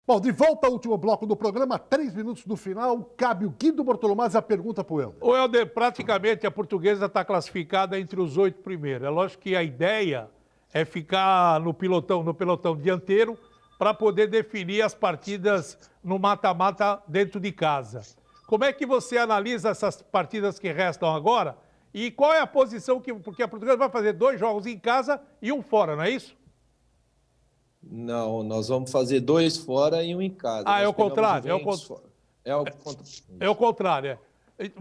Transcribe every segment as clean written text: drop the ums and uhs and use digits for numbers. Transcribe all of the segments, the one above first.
Bom, de volta ao último bloco do programa, 3 minutos do final, cabe o Guido Bortolomazzi a pergunta para o Helder. O Helder, praticamente a Portuguesa está classificada entre os 8 primeiros. É lógico que a ideia é ficar no pelotão dianteiro para poder definir as partidas no mata-mata dentro de casa. Como é que você analisa essas partidas que restam agora? E qual é a posição porque a Portuguesa vai fazer 2 jogos em casa e 1 fora, não é isso? Não, nós vamos fazer 2 fora e 1 em casa. Ah, nós é o contrário. É o contrário.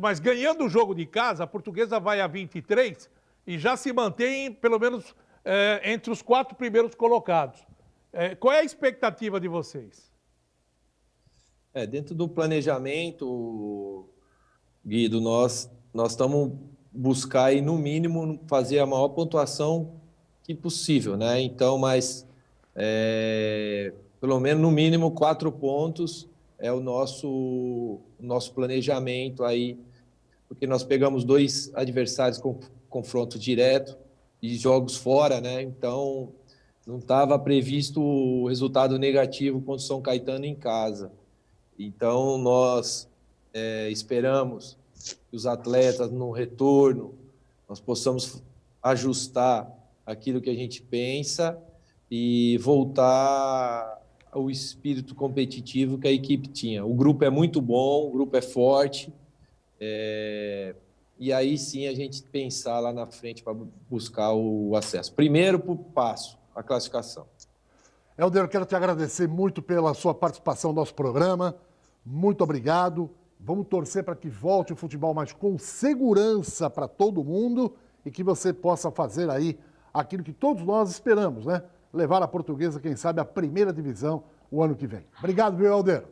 Mas ganhando o jogo de casa, a Portuguesa vai a 23 e já se mantém, pelo menos, entre os 4 primeiros colocados. Qual é a expectativa de vocês? Dentro do planejamento, Guido, nós estamos buscar aí, no mínimo, fazer a maior pontuação que possível, né? Então, pelo menos, no mínimo, 4 pontos é o nosso planejamento aí, porque nós pegamos 2 adversários com confronto direto e jogos fora, né? Então, não estava previsto o resultado negativo contra o São Caetano em casa. Então, nós esperamos que os atletas, no retorno, nós possamos ajustar aquilo que a gente pensa e voltar ao espírito competitivo que a equipe tinha. O grupo é muito bom, o grupo é forte, e aí sim a gente pensar lá na frente para buscar o acesso. Primeiro passo, a classificação. Helder, eu quero te agradecer muito pela sua participação no nosso programa. Muito obrigado. Vamos torcer para que volte o futebol, mas com segurança para todo mundo e que você possa fazer aí aquilo que todos nós esperamos, né? Levar a Portuguesa, quem sabe, à primeira divisão o ano que vem. Obrigado, viu, Helder?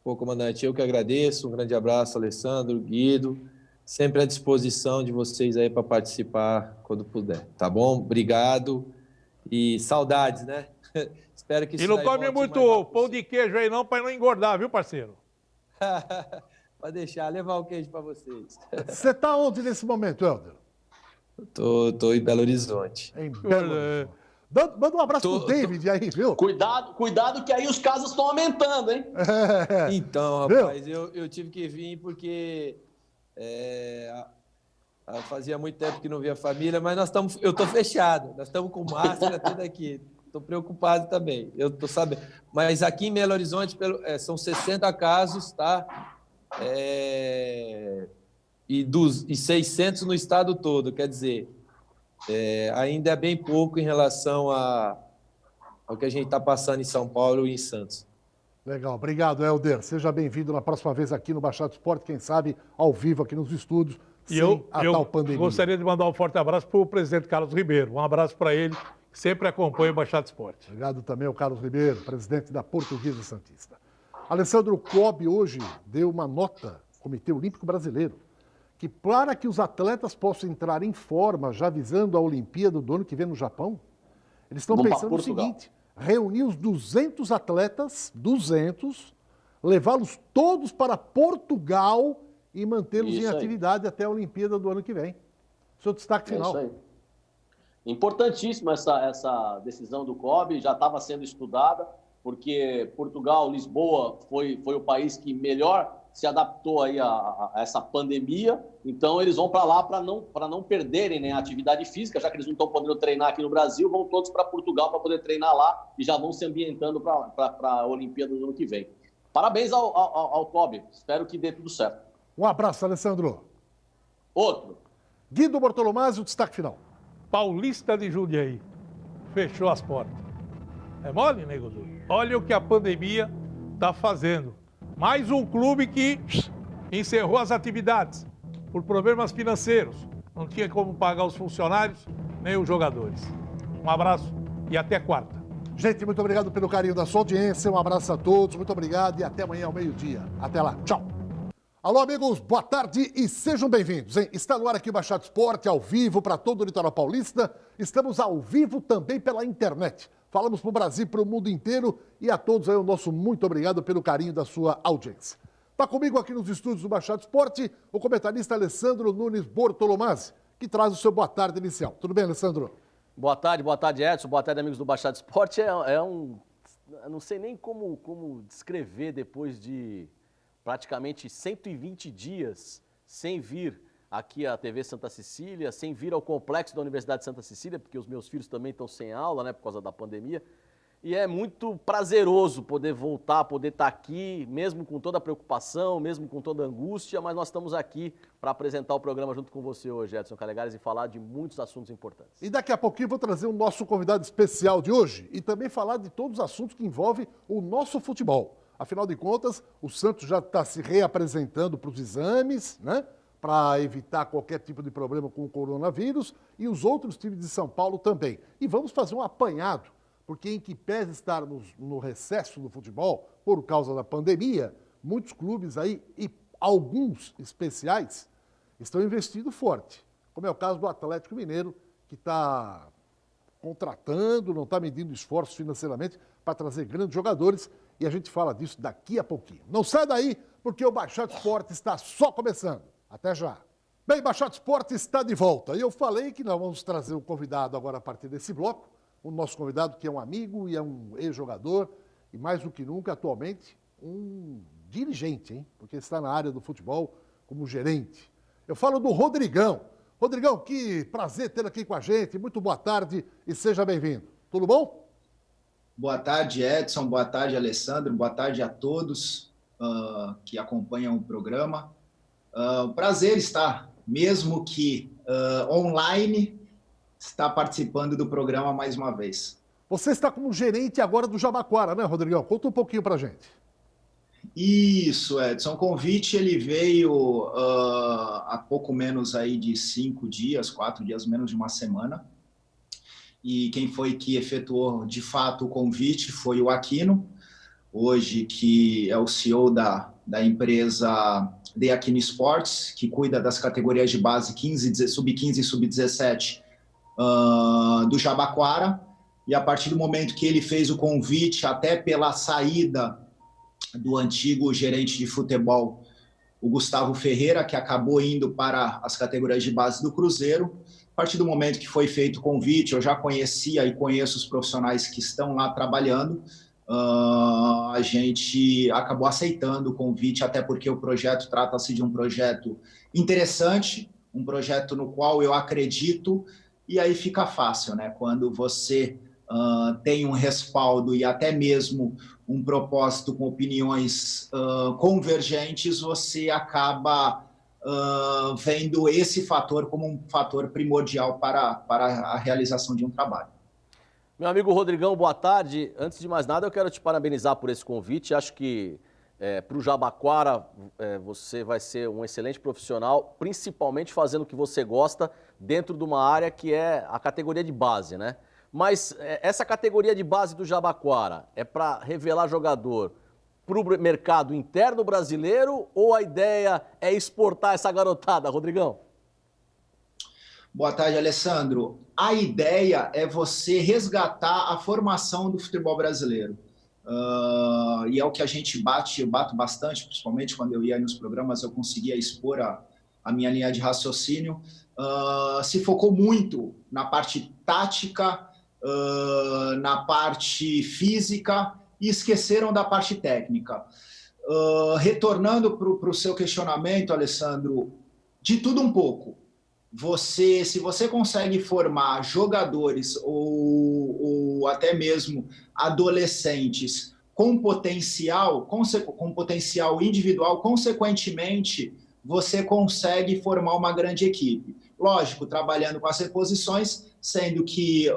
Pô, comandante, eu que agradeço. Um grande abraço, Alessandro, Guido. Sempre à disposição de vocês aí para participar quando puder, tá bom? Obrigado e saudades, né? Espero que isso. E não come muito pão de queijo aí não, para não engordar, viu, parceiro? Pode deixar, levar o queijo para vocês. Você está onde nesse momento, Helder? Tô em Belo Horizonte. Em Belo Horizonte. Manda um abraço pro David aí, viu? Cuidado que aí os casos estão aumentando, hein? Então, rapaz, eu tive que vir porque fazia muito tempo que não via a família, mas eu tô fechado. Nós estamos com máscara, tudo aqui. Estou preocupado também, eu estou sabendo. Mas aqui em Belo Horizonte são 60 casos, tá? E 600 no estado todo, quer dizer, ainda é bem pouco em relação ao que a gente está passando em São Paulo e em Santos. Legal, obrigado, Helder. Seja bem-vindo na próxima vez aqui no Baixada Esporte, quem sabe ao vivo aqui nos estúdios, sem a tal pandemia. Gostaria de mandar um forte abraço para o presidente Carlos Ribeiro. Um abraço para ele, que sempre acompanha o Baixada Esporte. Obrigado também ao Carlos Ribeiro, presidente da Portuguesa Santista. Alessandro Cobb hoje deu uma nota, Comitê Olímpico Brasileiro, que para que os atletas possam entrar em forma, já visando a Olimpíada do ano que vem no Japão, eles estão pensando no seguinte: reunir os 200 atletas, levá-los todos para Portugal e mantê-los em atividade até a Olimpíada do ano que vem. Seu destaque final. Isso aí. Importantíssima essa decisão do COB, já estava sendo estudada, porque Portugal, Lisboa, foi o país que melhor se adaptou aí a essa pandemia, então eles vão para lá para não perderem, né, a atividade física, já que eles não estão podendo treinar aqui no Brasil, vão todos para Portugal para poder treinar lá e já vão se ambientando para a Olimpíada do ano que vem. Parabéns ao COB, espero que dê tudo certo. Um abraço, Alessandro. Outro. Guido Bortolomazzi, o destaque final. Paulista de Jundiaí. Fechou as portas. É mole, nego duro? Olha o que a pandemia está fazendo. Mais um clube que encerrou as atividades por problemas financeiros. Não tinha como pagar os funcionários nem os jogadores. Um abraço e até quarta. Gente, muito obrigado pelo carinho da sua audiência. Um abraço a todos, muito obrigado e até amanhã ao meio-dia. Até lá, tchau. Alô, amigos, boa tarde e sejam bem-vindos, hein? Está no ar aqui o Baixada Esporte, ao vivo para todo o litoral paulista. Estamos ao vivo também pela internet. Falamos para o Brasil, para o mundo inteiro e a todos aí o nosso muito obrigado pelo carinho da sua audiência. Está comigo aqui nos estúdios do Baixada Esporte o comentarista Alessandro Nunes Bortolomazzi, que traz o seu boa tarde inicial. Tudo bem, Alessandro? Boa tarde, Edson. Boa tarde, amigos do Baixada Esporte. É um eu não sei nem como descrever depois de praticamente 120 dias sem vir aqui à TV Santa Cecília, sem vir ao complexo da Universidade de Santa Cecília, porque os meus filhos também estão sem aula, né, por causa da pandemia. E é muito prazeroso poder voltar, poder estar aqui, mesmo com toda a preocupação, mesmo com toda a angústia, mas nós estamos aqui para apresentar o programa junto com você hoje, Edson Calegares, e falar de muitos assuntos importantes. E daqui a pouquinho eu vou trazer o nosso convidado especial de hoje e também falar de todos os assuntos que envolvem o nosso futebol. Afinal de contas, o Santos já está se reapresentando para os exames, né? Para evitar qualquer tipo de problema com o coronavírus, e os outros times de São Paulo também. E vamos fazer um apanhado, porque em que pese estarmos no recesso do futebol, por causa da pandemia, muitos clubes aí, e alguns especiais, estão investindo forte. Como é o caso do Atlético Mineiro, que está contratando, não está medindo esforços financeiramente para trazer grandes jogadores, e a gente fala disso daqui a pouquinho. Não sai daí, porque o Baixado Esporte está só começando. Até já. Bem, Baixado Esporte está de volta. E eu falei que nós vamos trazer um convidado agora a partir desse bloco. O nosso convidado que é um amigo e é um ex-jogador e mais do que nunca, atualmente, um dirigente, hein? Porque está na área do futebol como gerente. Eu falo do Rodrigão. Rodrigão, que prazer ter aqui com a gente. Muito boa tarde e seja bem-vindo. Tudo bom? Boa tarde, Edson. Boa tarde, Alessandro. Boa tarde a todos que acompanham o programa. Prazer estar, mesmo que online, estar participando do programa mais uma vez. Você está como gerente agora do Jabaquara, né, Rodrigão? Conta um pouquinho pra gente. Isso, Edson. O convite ele veio há pouco menos aí de 5 dias, 4 dias, menos de uma semana. E quem foi que efetuou de fato o convite foi o Aquino, hoje que é o CEO da empresa The Aquino Sports, que cuida das categorias de base sub-15 e sub-17 do Jabaquara. E a partir do momento que ele fez o convite, até pela saída do antigo gerente de futebol, o Gustavo Ferreira, que acabou indo para as categorias de base do Cruzeiro, a partir do momento que foi feito o convite, eu já conhecia e conheço os profissionais que estão lá trabalhando, a gente acabou aceitando o convite, até porque o projeto trata-se de um projeto interessante, um projeto no qual eu acredito, e aí fica fácil, né? Quando você tem um respaldo e até mesmo um propósito com opiniões convergentes, você acaba vendo esse fator como um fator primordial para a realização de um trabalho. Meu amigo Rodrigão, boa tarde. Antes de mais nada, eu quero te parabenizar por esse convite. Acho que para o Jabaquara você vai ser um excelente profissional, principalmente fazendo o que você gosta dentro de uma área que é a categoria de base, né? Mas essa categoria de base do Jabaquara é para revelar jogador para o mercado interno brasileiro ou a ideia é exportar essa garotada, Rodrigão? Boa tarde, Alessandro. A ideia é você resgatar a formação do futebol brasileiro. E é o que a gente eu bato bastante, principalmente quando eu ia nos programas, eu conseguia expor a minha linha de raciocínio. Se focou muito na parte tática, na parte física e esqueceram da parte técnica. Retornando para o seu questionamento, Alessandro, de tudo um pouco. Se você consegue formar jogadores ou até mesmo adolescentes com potencial individual, consequentemente, você consegue formar uma grande equipe. Lógico, trabalhando com as reposições, sendo que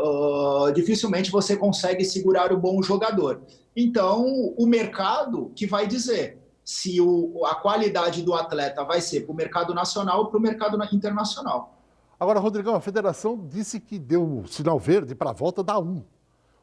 dificilmente você consegue segurar o bom jogador. Então, o mercado que vai dizer se a qualidade do atleta vai ser para o mercado nacional ou para o mercado internacional. Agora, Rodrigão, a federação disse que deu sinal verde para a volta da 1.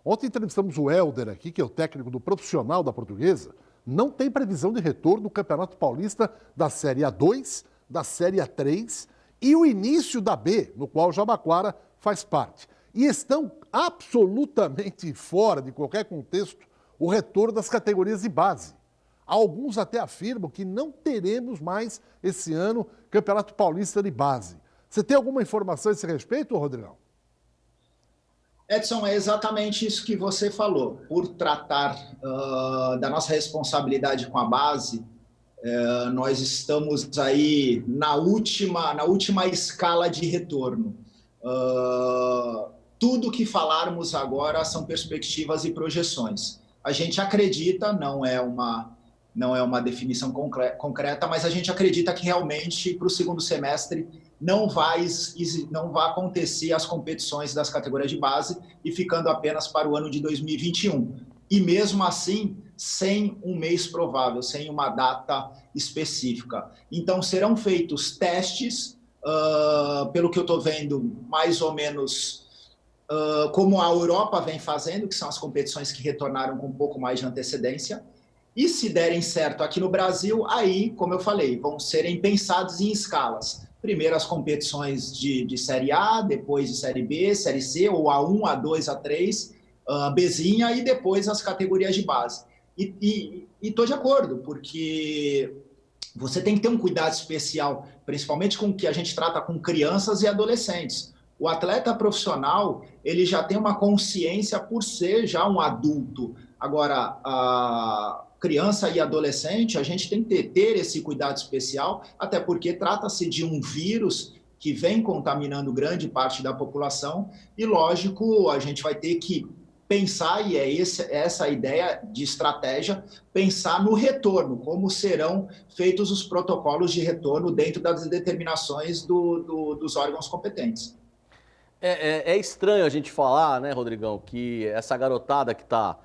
Ontem entrevistamos o Helder aqui, que é o técnico do profissional da Portuguesa. Não tem previsão de retorno do Campeonato Paulista da Série A2, da Série A3 e o início da B, no qual o Jabaquara faz parte. E estão absolutamente fora de qualquer contexto o retorno das categorias de base. Alguns até afirmam que não teremos mais esse ano Campeonato Paulista de base. Você tem alguma informação a esse respeito, Rodrigão? Edson, é exatamente isso que você falou. Por tratar da nossa responsabilidade com a base, nós estamos aí na última escala de retorno. Tudo que falarmos agora são perspectivas e projeções. A gente acredita, não é uma definição concreta, mas a gente acredita que realmente para o segundo semestre não vai acontecer as competições das categorias de base e ficando apenas para o ano de 2021. E mesmo assim, sem um mês provável, sem uma data específica. Então, serão feitos testes, pelo que eu estou vendo, mais ou menos como a Europa vem fazendo, que são as competições que retornaram com um pouco mais de antecedência. E se derem certo aqui no Brasil, aí, como eu falei, vão serem pensados em escalas. Primeiro as competições de Série A, depois de Série B, Série C, ou A1, A2, A3, Bzinha, e depois as categorias de base. E estou de acordo, porque você tem que ter um cuidado especial, principalmente com o que a gente trata com crianças e adolescentes. O atleta profissional, ele já tem uma consciência por ser já um adulto. Agora, a criança e adolescente, a gente tem que ter esse cuidado especial, até porque trata-se de um vírus que vem contaminando grande parte da população e, lógico, a gente vai ter que pensar, e é essa a ideia de estratégia, pensar no retorno, como serão feitos os protocolos de retorno dentro das determinações dos órgãos competentes. É estranho a gente falar, né, Rodrigão, que essa garotada que está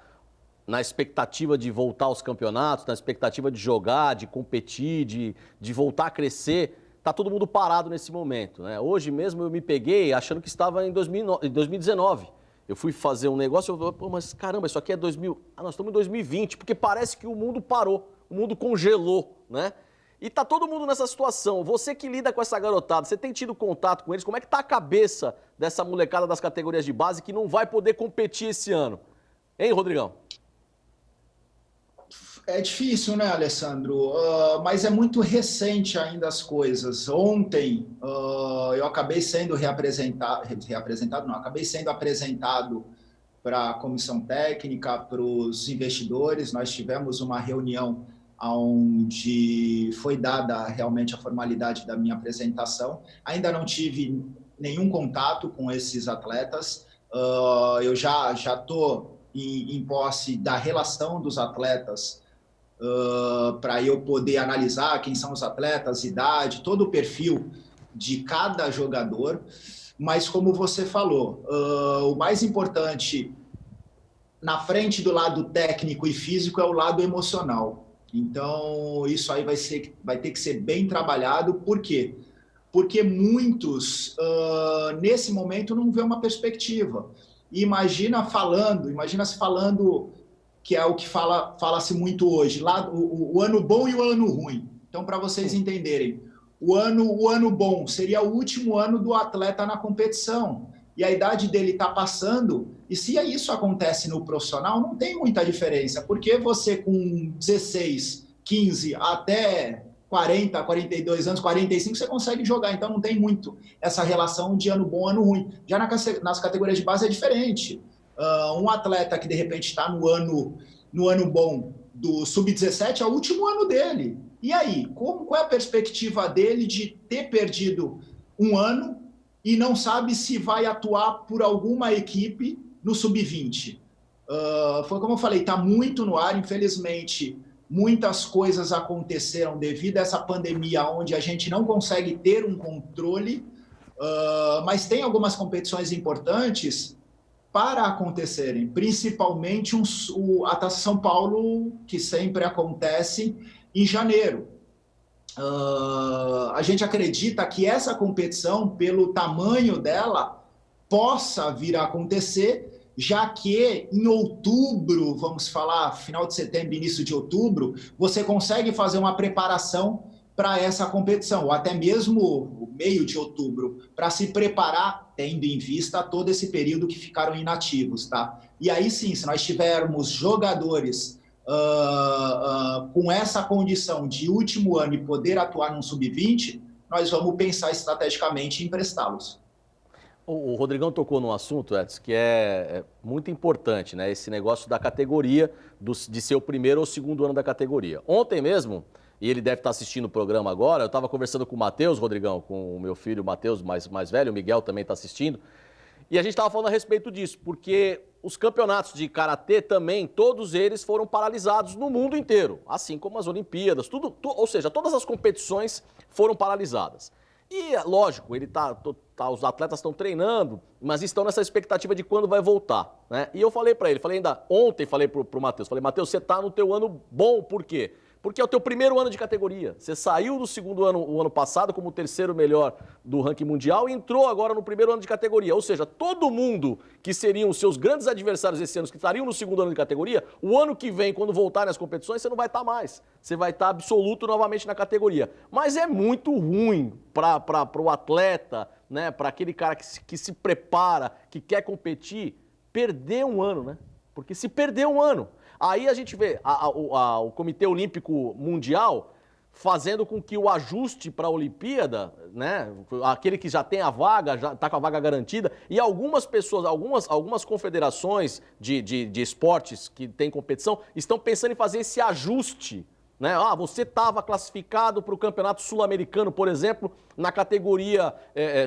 na expectativa de voltar aos campeonatos, na expectativa de jogar, de competir, de voltar a crescer, tá todo mundo parado nesse momento, né? Hoje mesmo eu me peguei achando que estava em 2019. Eu fui fazer um negócio, eu falei, pô, mas caramba, isso aqui é nós estamos em 2020, porque parece que o mundo parou, o mundo congelou, né? E tá todo mundo nessa situação. Você que lida com essa garotada, você tem tido contato com eles? Como é que tá a cabeça dessa molecada das categorias de base que não vai poder competir esse ano? Hein, Rodrigão? É difícil, né, Alessandro? Mas é muito recente ainda as coisas. Ontem eu acabei sendo acabei sendo apresentado para a comissão técnica, para os investidores. Nós tivemos uma reunião onde foi dada realmente a formalidade da minha apresentação. Ainda não tive nenhum contato com esses atletas. Eu já estou em posse da relação dos atletas, para eu poder analisar quem são os atletas, idade, todo o perfil de cada jogador. Mas, como você falou, o mais importante na frente do lado técnico e físico é o lado emocional. Então, isso aí vai ter que ser bem trabalhado. Por quê? Porque muitos, nesse momento, não vê uma perspectiva. E imagina-se falando, que é o que fala-se muito hoje, lá, o ano bom e o ano ruim. Então, para vocês entenderem, o ano bom seria o último ano do atleta na competição, e a idade dele está passando, e se isso acontece no profissional, não tem muita diferença, porque você com 16, 15 até 40, 42 anos, 45, você consegue jogar, então não tem muito essa relação de ano bom, ano ruim. Já nas categorias de base é diferente. Um atleta que de repente está no ano bom do sub-17 é o último ano dele. E aí, qual é a perspectiva dele de ter perdido um ano e não sabe se vai atuar por alguma equipe no sub-20? Foi como eu falei, está muito no ar, infelizmente. Muitas coisas aconteceram devido a essa pandemia, onde a gente não consegue ter um controle, mas tem algumas competições importantes para acontecerem, principalmente a Taça São Paulo, que sempre acontece em janeiro. A gente acredita que essa competição, pelo tamanho dela, possa vir a acontecer, já que em outubro, vamos falar, final de setembro, início de outubro, você consegue fazer uma preparação para essa competição, ou até mesmo o meio de outubro, para se preparar, tendo em vista todo esse período que ficaram inativos, tá? E aí sim, se nós tivermos jogadores com essa condição de último ano e poder atuar num sub-20, nós vamos pensar estrategicamente em emprestá-los. O Rodrigão tocou num assunto, Edson, que é muito importante, né? Esse negócio da categoria, de ser o primeiro ou segundo ano da categoria. Ontem mesmo, e ele deve estar assistindo o programa agora, eu estava conversando com o Matheus, Rodrigão, com o meu filho, o Matheus, mais velho, o Miguel também está assistindo, e a gente estava falando a respeito disso, porque os campeonatos de karatê também, todos eles foram paralisados no mundo inteiro, assim como as Olimpíadas, ou seja, todas as competições foram paralisadas. E, lógico, os atletas estão treinando, mas estão nessa expectativa de quando vai voltar, né? E eu falei para ele, ainda ontem, falei pro Matheus, Matheus, você está no teu ano bom, por quê? Porque é o teu primeiro ano de categoria. Você saiu do segundo ano, o ano passado, como o terceiro melhor do ranking mundial e entrou agora no primeiro ano de categoria. Ou seja, todo mundo que seriam os seus grandes adversários esse ano, que estariam no segundo ano de categoria, o ano que vem, quando voltarem as competições, você não vai estar mais. Você vai estar absoluto novamente na categoria. Mas é muito ruim para o atleta, né, para aquele cara que se prepara, que quer competir, perder um ano, né? Porque se perder um ano... Aí a gente vê o Comitê Olímpico Mundial fazendo com que o ajuste para a Olimpíada, né, aquele que já tem a vaga, já está com a vaga garantida, e algumas pessoas, algumas confederações de esportes que têm competição estão pensando em fazer esse ajuste. Né? Você estava classificado para o Campeonato Sul-Americano, por exemplo, na categoria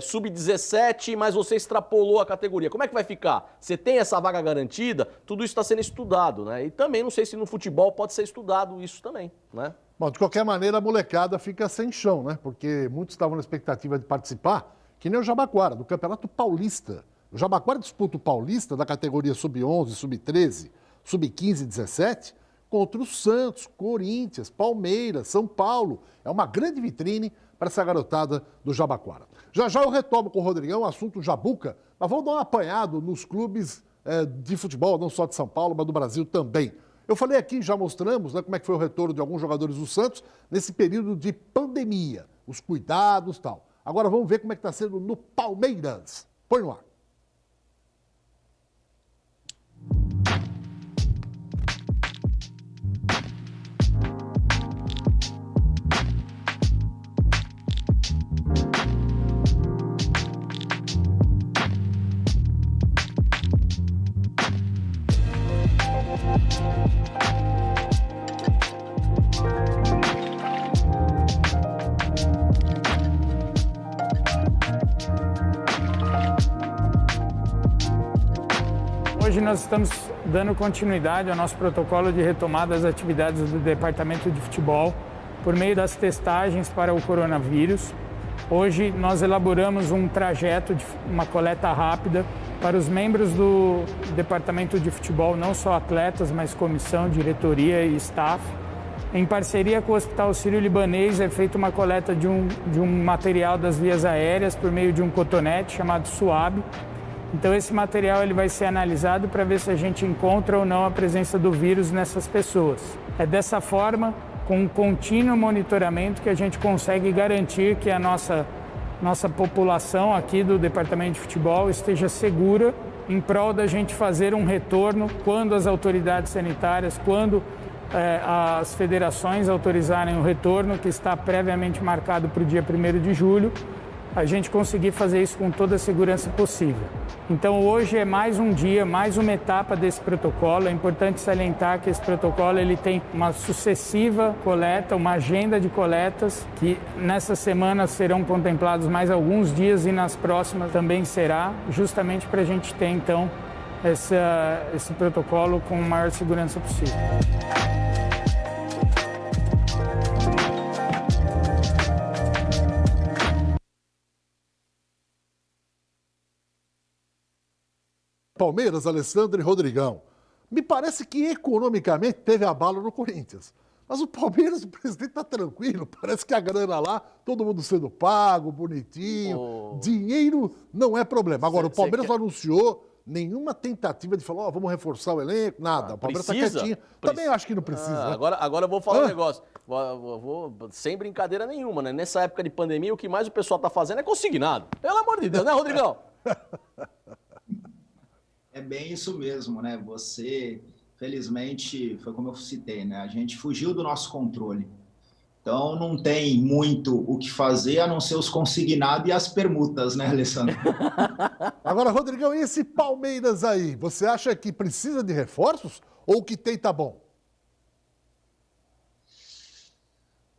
sub-17, mas você extrapolou a categoria. Como é que vai ficar? Você tem essa vaga garantida? Tudo isso está sendo estudado, né? E também não sei se no futebol pode ser estudado isso também, né? Bom, de qualquer maneira, a molecada fica sem chão, né? Porque muitos estavam na expectativa de participar, que nem o Jabaquara, do Campeonato Paulista. O Jabaquara disputa o Paulista da categoria sub-11, sub-13, sub-15 e 17, contra o Santos, Corinthians, Palmeiras, São Paulo. É uma grande vitrine para essa garotada do Jabaquara. Já já eu retomo com o Rodrigão o assunto Jabuca, mas vamos dar um apanhado nos clubes de futebol, não só de São Paulo, mas do Brasil também. Eu falei aqui, já mostramos, né, como é que foi o retorno de alguns jogadores do Santos nesse período de pandemia, os cuidados e tal. Agora vamos ver como é que está sendo no Palmeiras. Põe no ar. Hoje nós estamos dando continuidade ao nosso protocolo de retomada das atividades do Departamento de Futebol por meio das testagens para o coronavírus. Hoje nós elaboramos um trajeto de uma coleta rápida para os membros do Departamento de Futebol, não só atletas, mas comissão, diretoria e staff. Em parceria com o Hospital Sírio-Libanês é feita uma coleta de um material das vias aéreas por meio de um cotonete chamado SUAB. Então esse material ele vai ser analisado para ver se a gente encontra ou não a presença do vírus nessas pessoas. É dessa forma, com um contínuo monitoramento, que a gente consegue garantir que a nossa população aqui do Departamento de Futebol esteja segura em prol da gente fazer um retorno quando as autoridades sanitárias, quando as federações autorizarem o retorno, que está previamente marcado para o dia 1º de julho, a gente conseguir fazer isso com toda a segurança possível. Então hoje é mais um dia, mais uma etapa desse protocolo. É importante salientar que esse protocolo ele tem uma sucessiva coleta, uma agenda de coletas, que nessa semana serão contemplados mais alguns dias e nas próximas também será, justamente para a gente ter então esse protocolo com a maior segurança possível. Palmeiras, Alessandro e Rodrigão. Me parece que economicamente teve abalo no Corinthians. Mas o Palmeiras, o presidente está tranquilo, parece que a grana lá, todo mundo sendo pago, bonitinho, dinheiro não é problema. Agora, o Palmeiras não anunciou nenhuma tentativa de falar, vamos reforçar o elenco, nada. O Palmeiras está quietinho. Também acho que não precisa. Né? Agora eu vou falar um negócio, sem brincadeira nenhuma, né? Nessa época de pandemia, o que mais o pessoal está fazendo é consignado. Pelo amor de Deus, né, Rodrigão? É bem isso mesmo, né? Você, felizmente, foi como eu citei, né? A gente fugiu do nosso controle. Então, não tem muito o que fazer, a não ser os consignados e as permutas, né, Alessandro? Agora, Rodrigão, e esse Palmeiras aí? Você acha que precisa de reforços ou o que tem tá bom?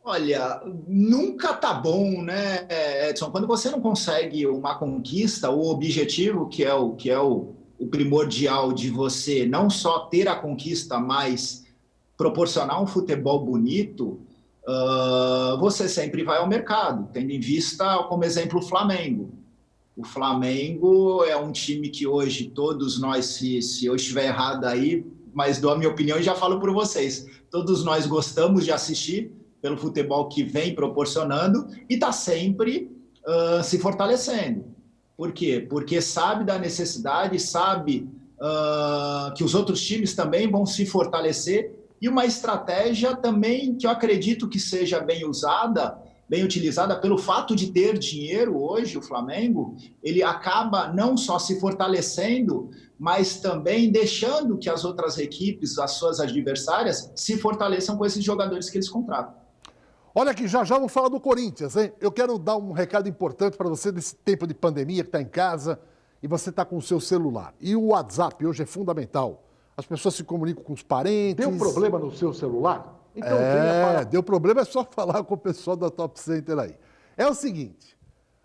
Olha, nunca tá bom, né, Edson? Quando você não consegue uma conquista, o objetivo que é o primordial de você não só ter a conquista, mas proporcionar um futebol bonito, você sempre vai ao mercado, tendo em vista, como exemplo, o Flamengo. O Flamengo é um time que hoje todos nós, se eu estiver errado aí, mas dou a minha opinião e já falo por vocês, todos nós gostamos de assistir pelo futebol que vem proporcionando e está sempre se fortalecendo. Por quê? Porque sabe da necessidade, sabe que os outros times também vão se fortalecer e uma estratégia também que eu acredito que seja bem usada, bem utilizada pelo fato de ter dinheiro hoje, o Flamengo, ele acaba não só se fortalecendo, mas também deixando que as outras equipes, as suas adversárias, se fortaleçam com esses jogadores que eles contratam. Olha aqui, já vamos falar do Corinthians, hein? Eu quero dar um recado importante para você nesse tempo de pandemia que está em casa e você está com o seu celular. E o WhatsApp hoje é fundamental. As pessoas se comunicam com os parentes. Deu problema no seu celular? Então venha para... Deu problema, é só falar com o pessoal da Top Center aí. É o seguinte,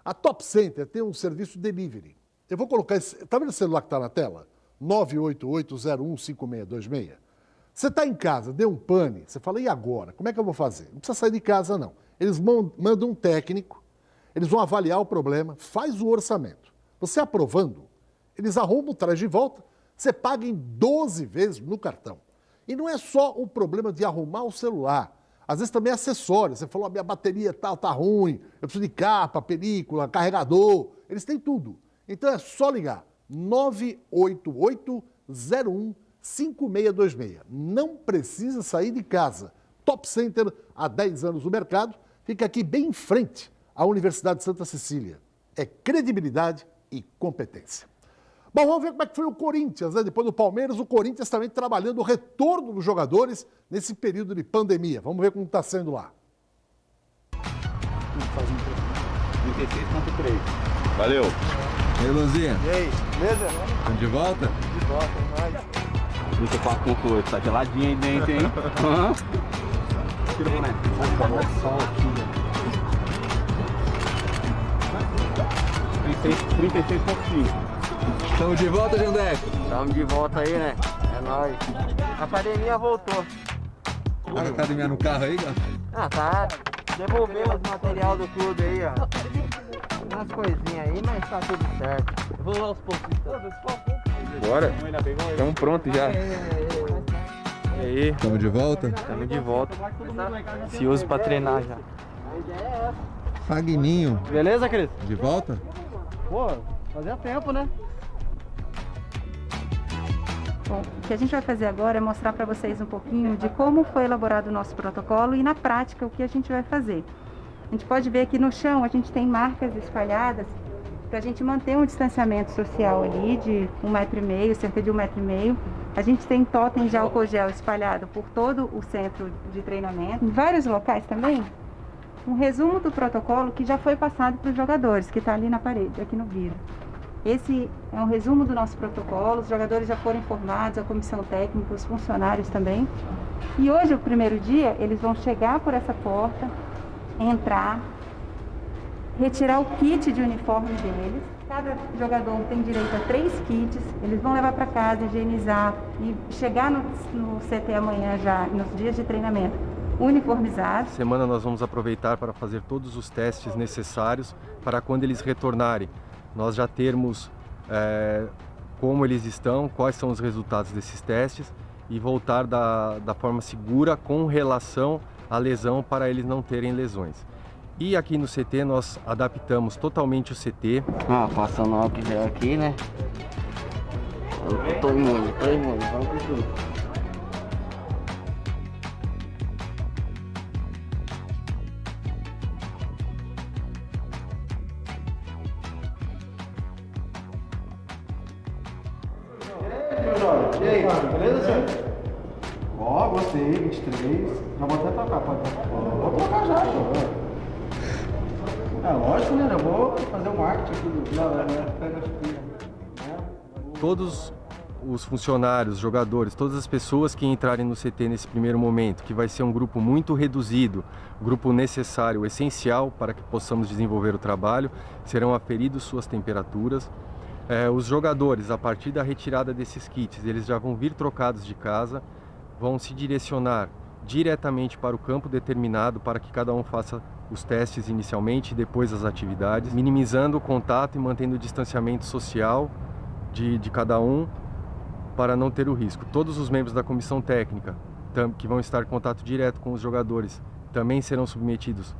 a Top Center tem um serviço delivery. Eu vou colocar esse... Tá vendo o celular que está na tela? 988-015626. Você está em casa, deu um pane, você fala, e agora? Como é que eu vou fazer? Não precisa sair de casa, não. Eles mandam um técnico, eles vão avaliar o problema, faz o orçamento. Você aprovando, eles arrumam, traz de volta, você paga em 12 vezes no cartão. E não é só o problema de arrumar o celular. Às vezes também é acessório. Você falou, a minha bateria tal tá ruim, eu preciso de capa, película, carregador. Eles têm tudo. Então é só ligar. 988-01-5626. Não precisa sair de casa. Top Center, há 10 anos no mercado, fica aqui bem em frente à Universidade de Santa Cecília. É credibilidade e competência. Bom, vamos ver como é que foi o Corinthians, né? Depois do Palmeiras, o Corinthians também trabalhando o retorno dos jogadores nesse período de pandemia. Vamos ver como está sendo lá. 36.3. Valeu. E aí, Luzinha? E aí, beleza? Estamos de volta? De volta, é nóis. 34.8, tá geladinho aí dentro, hein? Tira o boné. Olha só aqui, 36.5. Estamos de volta, Jandeco? Estamos de volta aí, né? É nóis. A academia voltou. Tá com a academia no carro aí, Gato? Ah, tá. Devolvemos o material do clube aí, ó. Umas coisinhas aí, mas tá tudo certo. Eu vou lá aos poucos. Bora. Estamos prontos já. E aí? Estamos de volta? Estamos de volta. Ansioso pra treinar já. Fagninho. Beleza, Cris? De volta? Pô, fazia tempo, né? Bom, o que a gente vai fazer agora é mostrar para vocês um pouquinho de como foi elaborado o nosso protocolo e na prática o que a gente vai fazer. A gente pode ver aqui no chão, a gente tem marcas espalhadas para a gente manter um distanciamento social ali de 1,5 m, cerca de 1,5 m. A gente tem totens de álcool gel espalhado por todo o centro de treinamento. Em vários locais também, um resumo do protocolo que já foi passado para os jogadores, que está ali na parede, aqui no vidro. Esse é um resumo do nosso protocolo, os jogadores já foram informados, a comissão técnica, os funcionários também. E hoje, o primeiro dia, eles vão chegar por essa porta, entrar, retirar o kit de uniforme deles. Cada jogador tem direito a 3 kits, eles vão levar para casa, higienizar e chegar no CT amanhã já, nos dias de treinamento, uniformizados. Semana nós vamos aproveitar para fazer todos os testes necessários para quando eles retornarem, nós já termos como eles estão, quais são os resultados desses testes e voltar da forma segura com relação à lesão para eles não terem lesões. E aqui no CT nós adaptamos totalmente o CT. Passando álcool gel aqui, né? Eu tô imune, vamos pro tudo. E aí, beleza, senhor? Ó, gostei, 23. Já vou até trocar, pode trocar. Vou trocar já, É lógico, né? Eu vou fazer o marketing aqui. Todos os funcionários, jogadores, todas as pessoas que entrarem no CT nesse primeiro momento, que vai ser um grupo muito reduzido, grupo necessário, essencial para que possamos desenvolver o trabalho, serão aferidos suas temperaturas. Os jogadores, a partir da retirada desses kits, eles já vão vir trocados de casa, vão se direcionar diretamente para o campo determinado para que cada um faça os testes inicialmente e depois as atividades, minimizando o contato e mantendo o distanciamento social de cada um para não ter o risco. Todos os membros da comissão técnica que vão estar em contato direto com os jogadores também serão submetidos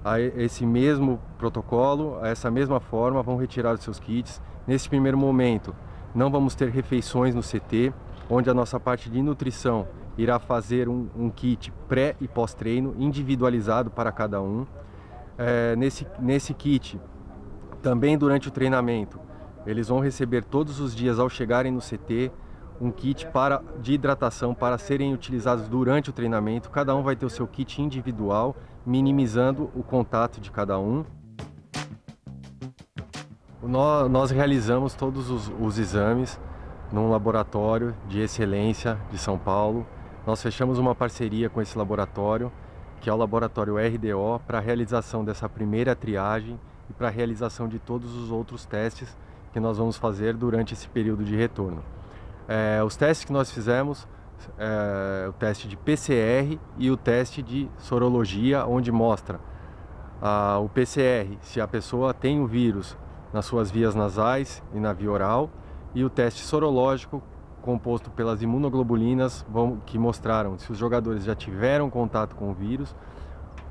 a esse mesmo protocolo, a essa mesma forma, vão retirar os seus kits. Nesse primeiro momento, não vamos ter refeições no CT, onde a nossa parte de nutrição irá fazer um kit pré e pós-treino individualizado para cada um. Nesse kit, também durante o treinamento, eles vão receber todos os dias ao chegarem no CT um kit de hidratação para serem utilizados durante o treinamento. Cada um vai ter o seu kit individual, minimizando o contato de cada um. Nós realizamos todos os exames num laboratório de excelência de São Paulo. Nós fechamos uma parceria com esse laboratório, que é o laboratório RDO, para a realização dessa primeira triagem e para a realização de todos os outros testes que nós vamos fazer durante esse período de retorno. Os testes que nós fizemos, o teste de PCR e o teste de sorologia, onde mostra o PCR, se a pessoa tem o vírus nas suas vias nasais e na via oral, e o teste sorológico, composto pelas imunoglobulinas, que mostraram se os jogadores já tiveram contato com o vírus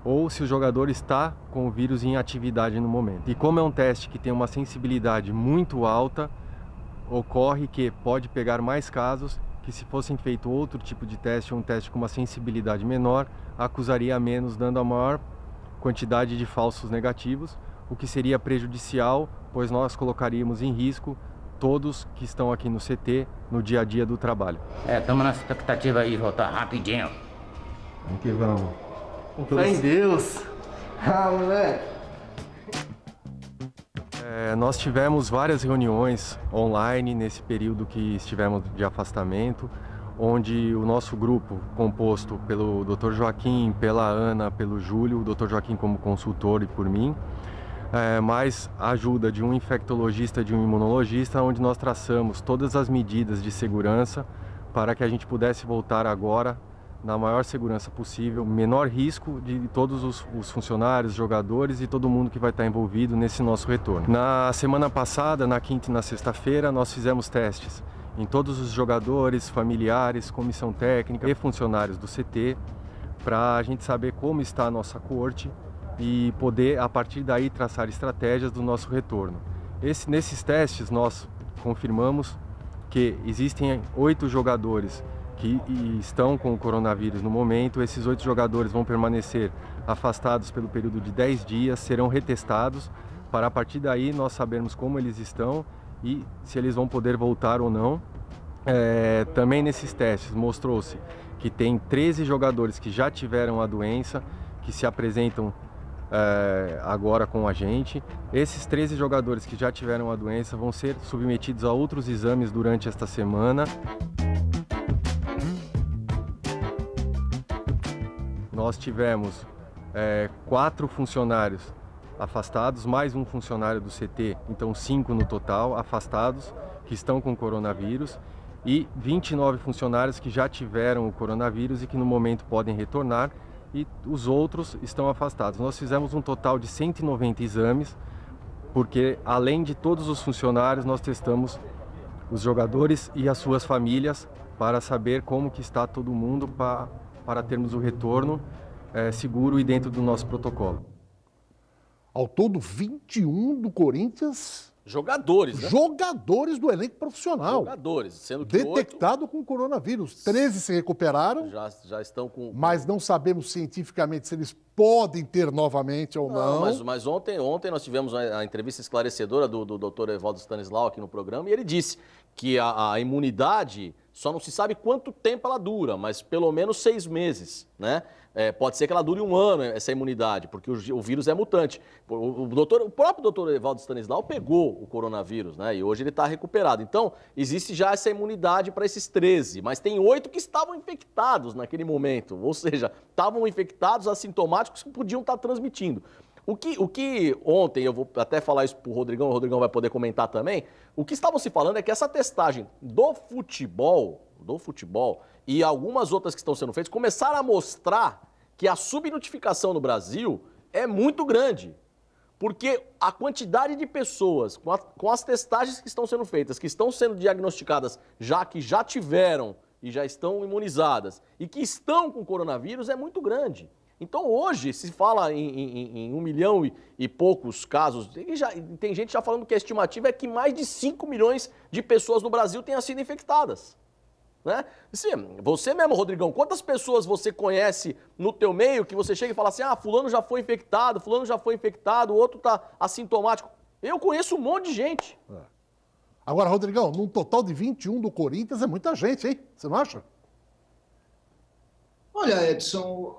ou se o jogador está com o vírus em atividade no momento. E como é um teste que tem uma sensibilidade muito alta, ocorre que pode pegar mais casos que, se fossem feito outro tipo de teste, um teste com uma sensibilidade menor, acusaria menos, dando a maior quantidade de falsos negativos, o que seria prejudicial, pois nós colocaríamos em risco todos que estão aqui no CT no dia a dia do trabalho. Estamos na expectativa aí de voltar rapidinho. Vamos que vamos. Com fé em Deus. Moleque. Nós tivemos várias reuniões online nesse período que estivemos de afastamento, onde o nosso grupo, composto pelo Dr. Joaquim, pela Ana, pelo Júlio, o Dr. Joaquim como consultor e por mim, mais a ajuda de um infectologista e de um imunologista, onde nós traçamos todas as medidas de segurança para que a gente pudesse voltar agora na maior segurança possível, menor risco de todos os funcionários, jogadores e todo mundo que vai estar envolvido nesse nosso retorno. Na semana passada, na quinta e na sexta-feira, nós fizemos testes em todos os jogadores, familiares, comissão técnica e funcionários do CT, para a gente saber como está a nossa coorte e poder, a partir daí, traçar estratégias do nosso retorno. Nesses testes, nós confirmamos que existem 8 jogadores que estão com o coronavírus no momento. Esses 8 jogadores vão permanecer afastados pelo período de 10 dias, serão retestados, para a partir daí nós sabermos como eles estão e se eles vão poder voltar ou não. Também nesses testes mostrou-se que tem 13 jogadores que já tiveram a doença, que se apresentam agora com a gente. Esses 13 jogadores que já tiveram a doença vão ser submetidos a outros exames durante esta semana. Nós tivemos 4 funcionários afastados, mais um funcionário do CT, então 5 no total afastados, que estão com coronavírus, e 29 funcionários que já tiveram o coronavírus e que no momento podem retornar, e os outros estão afastados. Nós fizemos um total de 190 exames, porque além de todos os funcionários, nós testamos os jogadores e as suas famílias para saber como que está todo mundo, para termos o retorno seguro e dentro do nosso protocolo. Ao todo, 21 do Corinthians. Jogadores, né? Jogadores do elenco profissional. Jogadores, sendo que detectado com coronavírus. 13 se recuperaram. Já estão com... Mas não sabemos cientificamente se eles podem ter novamente ou não. Mas ontem nós tivemos a entrevista esclarecedora do Dr. Evaldo Stanislau aqui no programa, e ele disse que a imunidade Só não se sabe quanto tempo ela dura, mas pelo menos 6 meses, né? Pode ser que ela dure 1 ano, essa imunidade, porque o vírus é mutante. O próprio doutor Evaldo Stanislau pegou o coronavírus, né? E hoje ele está recuperado. Então, existe já essa imunidade para esses 13, mas tem 8 que estavam infectados naquele momento, ou seja, estavam infectados, assintomáticos, que podiam estar transmitindo. O que ontem, eu vou até falar isso para o Rodrigão vai poder comentar também, o que estavam se falando é que essa testagem do futebol e algumas outras que estão sendo feitas começaram a mostrar que a subnotificação no Brasil é muito grande. Porque a quantidade de pessoas com as testagens que estão sendo feitas, que estão sendo diagnosticadas que já tiveram e já estão imunizadas e que estão com coronavírus é muito grande. Então hoje se fala em 1 milhão e poucos casos, tem gente já falando que a estimativa é que mais de 5 milhões de pessoas no Brasil tenham sido infectadas. Né? Você mesmo, Rodrigão, quantas pessoas você conhece no teu meio que você chega e fala assim, fulano já foi infectado, o outro está assintomático. Eu conheço um monte de gente. Agora, Rodrigão, num total de 21 do Corinthians é muita gente, hein? Você não acha? Olha, Edson,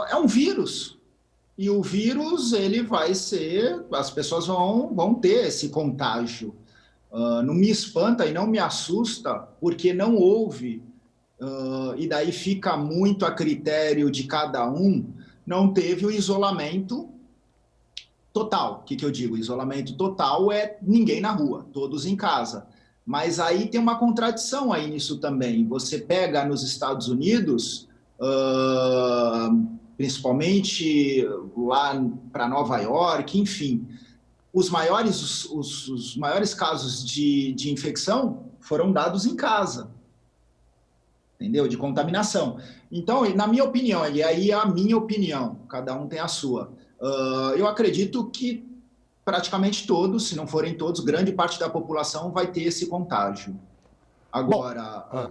é um vírus. E o vírus, ele vai ser... As pessoas vão ter esse contágio. Não me espanta e não me assusta, porque não houve, e daí fica muito a critério de cada um, não teve o isolamento total. O que eu digo? Isolamento total é ninguém na rua, todos em casa. Mas aí tem uma contradição aí nisso também. Você pega nos Estados Unidos, principalmente lá para Nova York, enfim... Os maiores casos de infecção foram dados em casa, entendeu? De contaminação. Então, na minha opinião, e aí é a minha opinião, cada um tem a sua, eu acredito que praticamente todos, se não forem todos, grande parte da população vai ter esse contágio. Agora,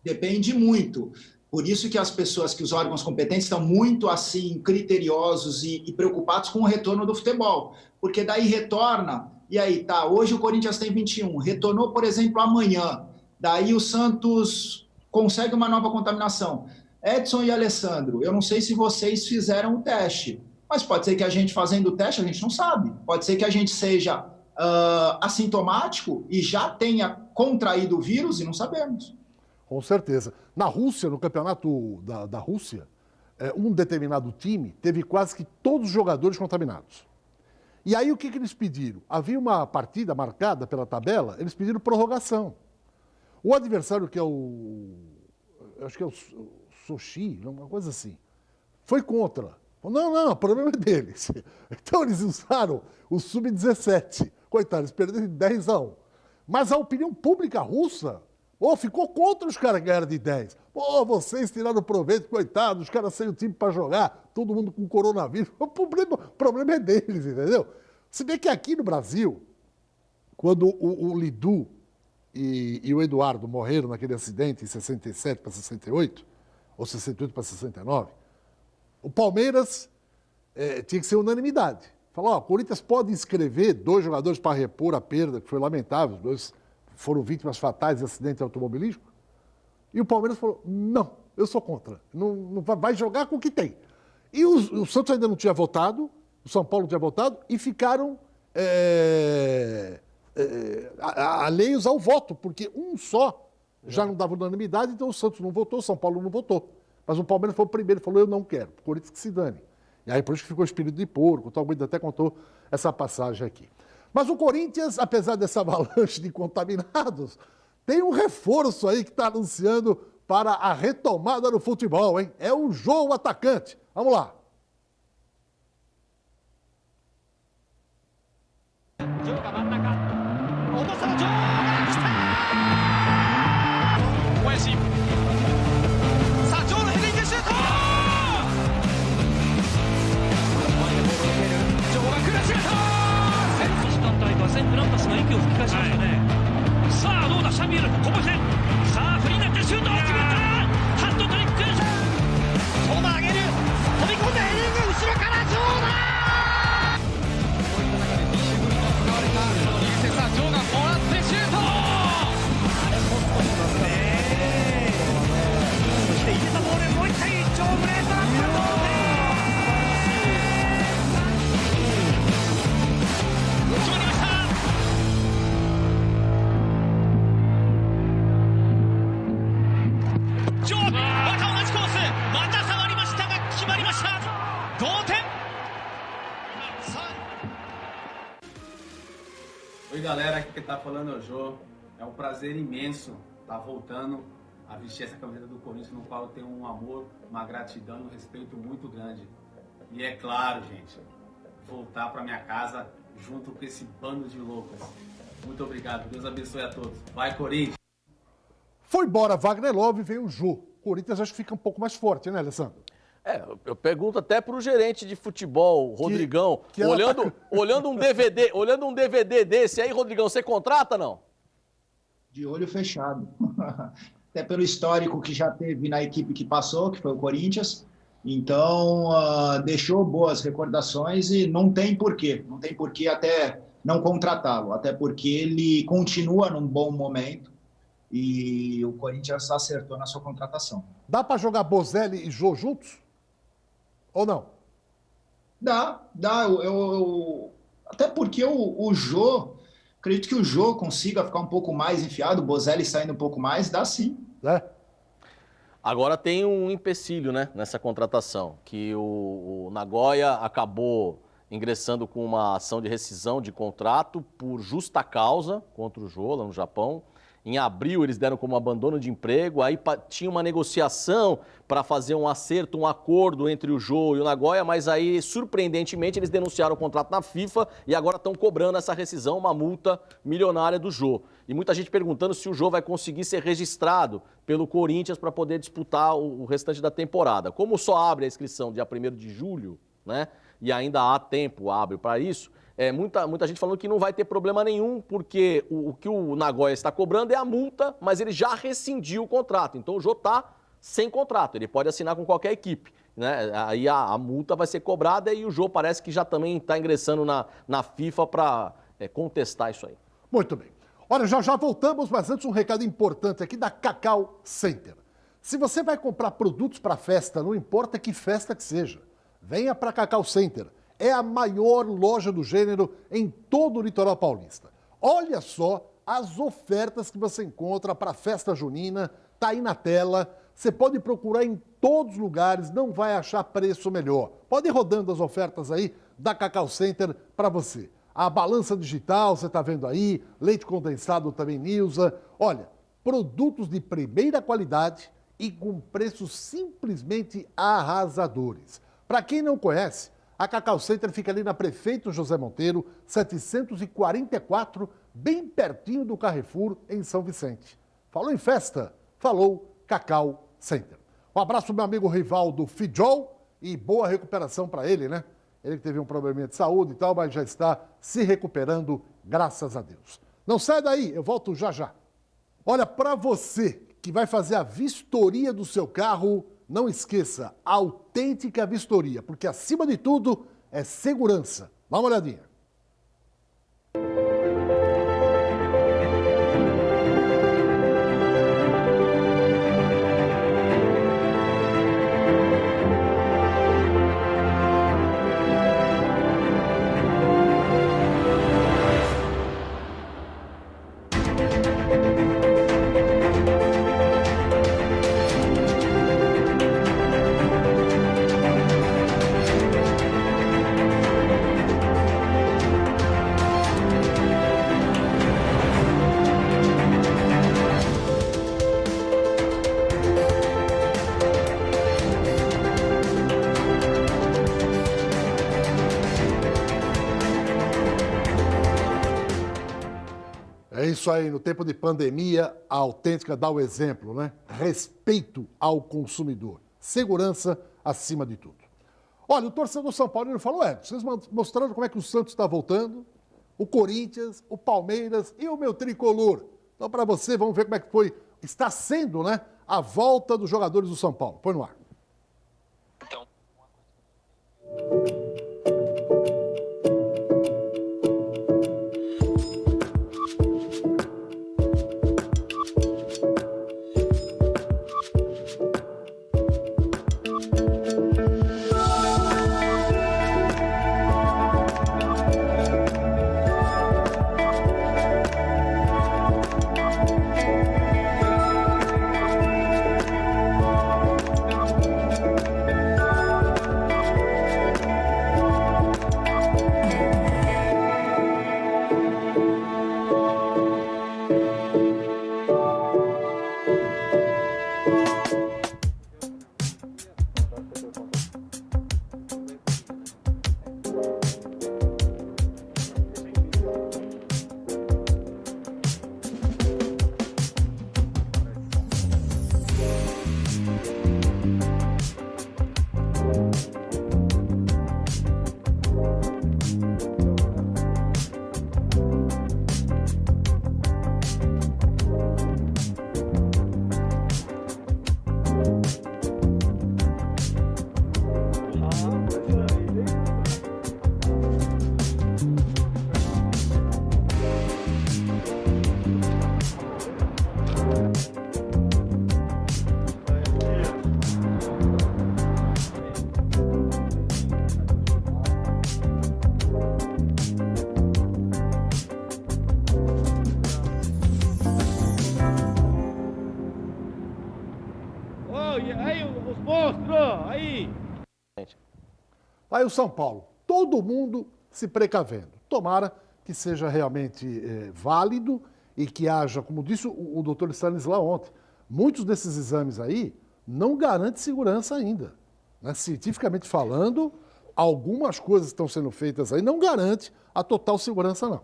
depende muito. Por isso que os órgãos competentes estão muito, assim, criteriosos e preocupados com o retorno do futebol. Porque daí retorna, e aí, hoje o Corinthians tem 21, retornou, por exemplo, amanhã. Daí o Santos consegue uma nova contaminação. Edson e Alessandro, eu não sei se vocês fizeram o teste, mas pode ser que a gente fazendo o teste, a gente não sabe. Pode ser que a gente seja assintomático e já tenha contraído o vírus e não sabemos. Com certeza. Na Rússia, no campeonato da Rússia, um determinado time teve quase que todos os jogadores contaminados. E aí o que eles pediram? Havia uma partida marcada pela tabela, eles pediram prorrogação. O adversário, que é acho que é o Sochi, uma coisa assim, foi contra. Não, o problema é deles. Então eles usaram o Sub-17. Coitado, eles perderam de 10-1. Mas a opinião pública russa ficou contra os caras que ganharam de 10. Vocês tiraram proveito, coitado, os caras sem o time para jogar, todo mundo com coronavírus. O problema é deles, entendeu? Se bem que aqui no Brasil, quando o Lidu e o Eduardo morreram naquele acidente em 67 para 68, ou 68 para 69, o Palmeiras tinha que ser unanimidade. Falou, o Corinthians pode inscrever 2 jogadores para repor a perda, que foi lamentável, os 2 foram vítimas fatais de acidente automobilístico. E o Palmeiras falou, não, eu sou contra, não vai jogar com o que tem. E o Santos ainda não tinha votado, o São Paulo tinha votado, e ficaram alheios ao voto, porque um só já não dava unanimidade, então o Santos não votou, o São Paulo não votou. Mas o Palmeiras foi o primeiro, falou, eu não quero, o Corinthians que se dane. E aí por isso que ficou o espírito de porco, o Talguido até contou essa passagem aqui. Mas o Corinthians, apesar dessa avalanche de contaminados, tem um reforço aí que está anunciando para a retomada do futebol, hein? É o Jô, o atacante. Vamos lá. Jôがもらってシュート Oi galera, aqui quem tá falando é o Jô. É um prazer imenso estar voltando a vestir essa camiseta do Corinthians, no qual eu tenho um amor, uma gratidão e um respeito muito grande. E é claro, gente, voltar para minha casa junto com esse bando de loucos. Muito obrigado, Deus abençoe a todos. Vai, Corinthians! Foi embora Wagner Love e veio o Jô. O Corinthians acho que fica um pouco mais forte, né, Alessandro? Eu pergunto até pro gerente de futebol, Rodrigão, olhando um DVD desse aí, Rodrigão, você contrata, não? De olho fechado. Até pelo histórico que já teve na equipe que passou, que foi o Corinthians. Então, deixou boas recordações e não tem porquê. Não tem porquê até não contratá-lo. Até porque ele continua num bom momento e o Corinthians acertou na sua contratação. Dá para jogar Bozelli e Jô juntos? Ou não? Dá. Até porque o Jô, acredito que o Jô consiga ficar um pouco mais enfiado, o Bozelli saindo um pouco mais, dá sim. Agora tem um empecilho, né, nessa contratação, que o Nagoya acabou ingressando com uma ação de rescisão de contrato por justa causa contra o Jô, lá no Japão. Em abril eles deram como abandono de emprego, aí tinha uma negociação para fazer um acerto, um acordo entre o Jô e o Nagoya, mas aí, surpreendentemente, eles denunciaram o contrato na FIFA e agora estão cobrando essa rescisão, uma multa milionária do Jô. E muita gente perguntando se o Jô vai conseguir ser registrado pelo Corinthians para poder disputar o restante da temporada. Como só abre a inscrição dia 1º de julho, né, e ainda há tempo, abre para isso, muita gente falando que não vai ter problema nenhum, porque o que o Nagoya está cobrando é a multa, mas ele já rescindiu o contrato. Então o Jô está sem contrato, ele pode assinar com qualquer equipe, né? Aí a multa vai ser cobrada e o Jô parece que já também está ingressando na FIFA para contestar isso aí. Muito bem. Olha, já voltamos, mas antes um recado importante aqui da Cacau Center. Se você vai comprar produtos para festa, não importa que festa que seja, venha para a Cacau Center. É a maior loja do gênero em todo o litoral paulista. Olha só as ofertas que você encontra para a festa junina, tá aí na tela. Você pode procurar em todos os lugares, não vai achar preço melhor. Pode ir rodando as ofertas aí da Cacau Center para você. A balança digital, você está vendo aí, leite condensado também Nilza. Olha, produtos de primeira qualidade e com preços simplesmente arrasadores. Para quem não conhece, a Cacau Center fica ali na Prefeito José Monteiro, 744, bem pertinho do Carrefour, em São Vicente. Falou em festa? Falou Cacau Center. Um abraço para o meu amigo Rivaldo Fidjol e boa recuperação para ele, né? Ele que teve um probleminha de saúde e tal, mas já está se recuperando, graças a Deus. Não sai daí, eu volto já já. Olha, para você que vai fazer a vistoria do seu carro, não esqueça, a autêntica vistoria, porque acima de tudo é segurança. Dá uma olhadinha. É isso aí, no tempo de pandemia, a autêntica dá o exemplo, né? Respeito ao consumidor. Segurança acima de tudo. Olha, o torcedor São Paulo falou, vocês mostrando como é que o Santos está voltando, o Corinthians, o Palmeiras e o meu tricolor. Então, para você, vamos ver como é que foi, está sendo, né, a volta dos jogadores do São Paulo. Põe no ar. Aí o São Paulo, todo mundo se precavendo. Tomara que seja realmente válido e que haja, como disse o doutor Stanislau ontem, muitos desses exames aí não garantem segurança ainda. Né? Cientificamente falando, algumas coisas que estão sendo feitas aí não garante a total segurança, não.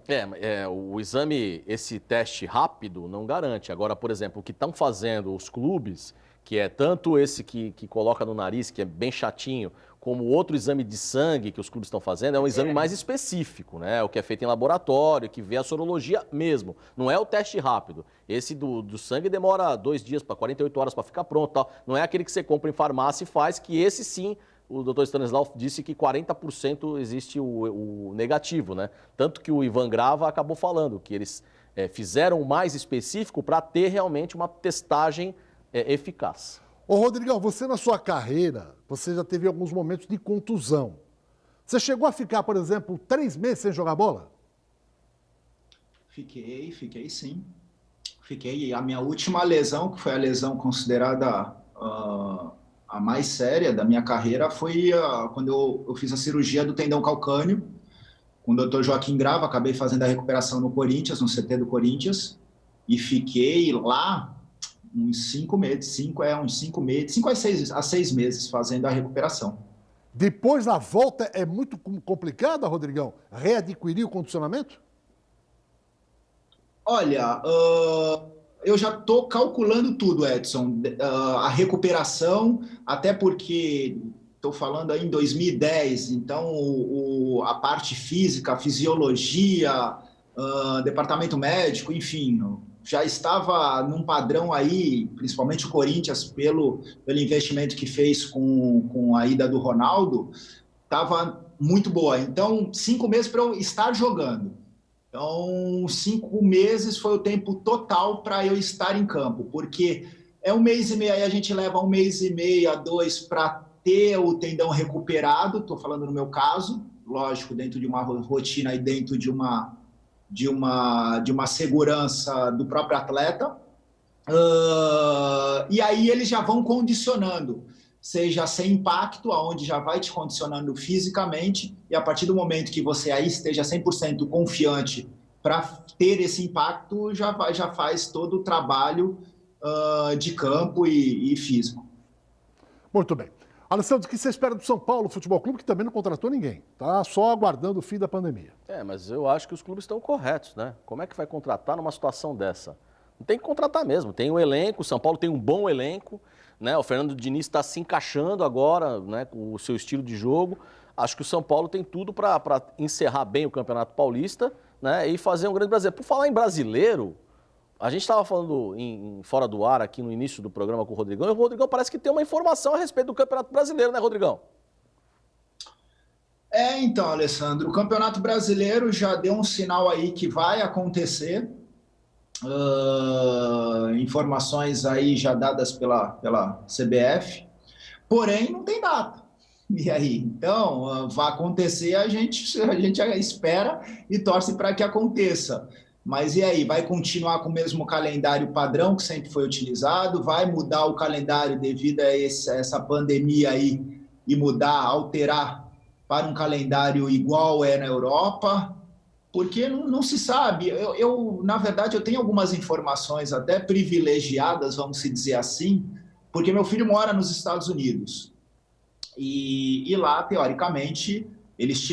O exame, esse teste rápido, não garante. Agora, por exemplo, o que estão fazendo os clubes, que é tanto esse que coloca no nariz, que é bem chatinho, como outro exame de sangue que os clubes estão fazendo, é um exame mais específico, né? O que é feito em laboratório, que vê a sorologia mesmo. Não é o teste rápido. Esse do sangue demora 2 dias, para 48 horas para ficar pronto. Tal. Não é aquele que você compra em farmácia e faz, que esse sim, o doutor Stanislau disse que 40% existe o negativo, né? Tanto que o Ivan Grava acabou falando que eles fizeram o mais específico para ter realmente uma testagem eficaz. Ô Rodrigão, você na sua carreira, você já teve alguns momentos de contusão. Você chegou a ficar, por exemplo, 3 meses sem jogar bola? Fiquei sim. Fiquei. A minha última lesão, que foi a lesão considerada a mais séria da minha carreira, foi quando eu fiz a cirurgia do tendão calcâneo com o Dr. Joaquim Grava. Acabei fazendo a recuperação no Corinthians, no CT do Corinthians, e fiquei lá uns 5 meses, 5 a 6 meses fazendo a recuperação. Depois da volta é muito complicado, Rodrigão, readquirir o condicionamento? Olha, eu já estou calculando tudo, Edson, a recuperação, até porque estou falando aí em 2010, então a parte física, a fisiologia, departamento médico, enfim, já estava num padrão aí, principalmente o Corinthians, pelo investimento que fez com a ida do Ronaldo, estava muito boa. Então, 5 meses para eu estar jogando. Então, 5 meses foi o tempo total para eu estar em campo, porque é 1 mês e meio, aí a gente leva 1 mês e meio a 2 para ter o tendão recuperado, estou falando no meu caso, lógico, dentro de uma rotina e dentro de uma segurança do próprio atleta, e aí eles já vão condicionando, seja sem impacto, aonde já vai te condicionando fisicamente, e a partir do momento que você aí esteja 100% confiante para ter esse impacto, já faz todo o trabalho de campo e físico. Muito bem. Alessandro, o que você espera do São Paulo Futebol Clube, que também não contratou ninguém? Tá só aguardando o fim da pandemia. Mas eu acho que os clubes estão corretos, né? Como é que vai contratar numa situação dessa? Não tem que contratar mesmo. Tem um elenco, o São Paulo tem um bom elenco, né? O Fernando Diniz está se encaixando agora, né, com o seu estilo de jogo. Acho que o São Paulo tem tudo para encerrar bem o Campeonato Paulista, né, e fazer um grande brasileiro. Por falar em brasileiro, a gente estava falando fora do ar aqui no início do programa com o Rodrigão, e o Rodrigão parece que tem uma informação a respeito do Campeonato Brasileiro, né, Rodrigão? Então, Alessandro, o Campeonato Brasileiro já deu um sinal aí que vai acontecer. Informações aí já dadas pela CBF, porém não tem data. E aí? Então, vai acontecer, a gente espera e torce para que aconteça. Mas e aí, vai continuar com o mesmo calendário padrão que sempre foi utilizado? Vai mudar o calendário devido a essa pandemia aí e alterar para um calendário igual é na Europa? Porque não se sabe. Na verdade, eu tenho algumas informações até privilegiadas, vamos dizer assim, porque meu filho mora nos Estados Unidos. E lá, teoricamente, eles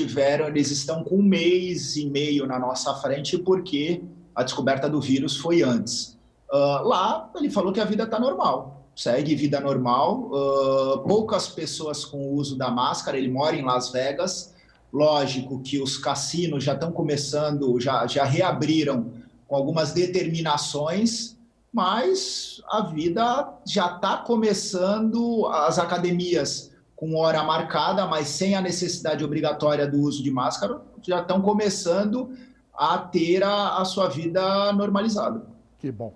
estão com 1 mês e meio na nossa frente, porque a descoberta do vírus foi antes. Lá, ele falou que a vida está normal, segue vida normal, poucas pessoas com o uso da máscara, ele mora em Las Vegas, lógico que os cassinos já estão começando, já reabriram com algumas determinações, mas a vida já está começando, as academias com hora marcada, mas sem a necessidade obrigatória do uso de máscara, já estão começando a ter a sua vida normalizada. Que bom.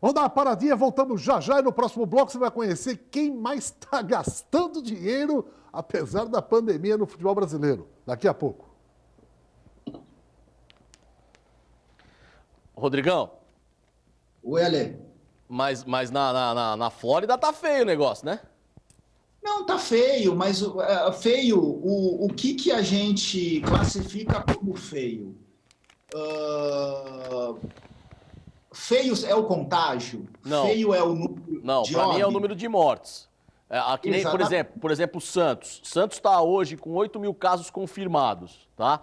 Vamos dar uma paradinha, voltamos já já e no próximo bloco você vai conhecer quem mais está gastando dinheiro, apesar da pandemia, no futebol brasileiro. Daqui a pouco. Rodrigão. Oi, Ale. Mas na Flórida tá feio o negócio, né? Não, tá feio, mas feio, o que a gente classifica como feio? Feio é o contágio? Não. Feio é o número Não, de para mim é o óbitos? número de mortes. Aqui nem, por exemplo, o Santos. Santos está hoje com 8 mil casos confirmados, tá?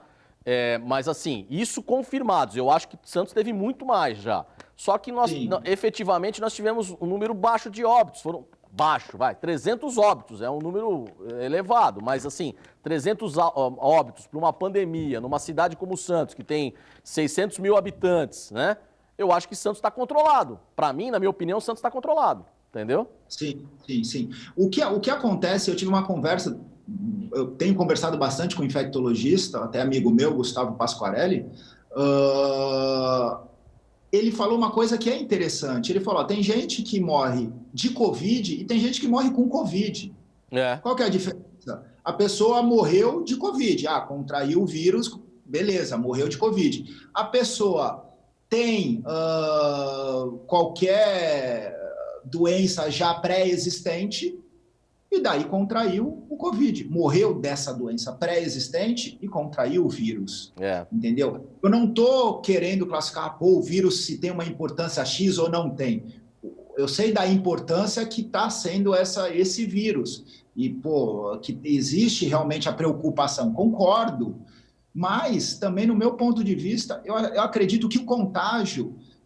Mas assim, isso confirmados. Eu acho que o Santos teve muito mais já. Só que nós, efetivamente, nós tivemos um número baixo de óbitos. Foram 300 óbitos, é um número elevado, mas assim, 300 óbitos para uma pandemia, numa cidade como Santos, que tem 600 mil habitantes, né? Eu acho que Santos está controlado. Para mim, na minha opinião, Santos está controlado, entendeu? Sim. O que acontece, eu tive uma conversa, eu tenho conversado bastante com um infectologista, até amigo meu, Gustavo Pasquarelli, ele falou uma coisa que é interessante. Ele falou, tem gente que morre de Covid e tem gente que morre com Covid. Qual que é a diferença? A pessoa morreu de Covid. Contraiu o vírus, beleza, morreu de Covid. A pessoa tem qualquer doença já pré-existente e daí contraiu o Covid. Morreu dessa doença pré-existente e contraiu o vírus. Entendeu? Eu não estou querendo classificar o vírus se tem uma importância X ou não tem. Eu sei da importância que está sendo esse vírus. E, que existe realmente a preocupação. Concordo. Mas, também, no meu ponto de vista, eu acredito que o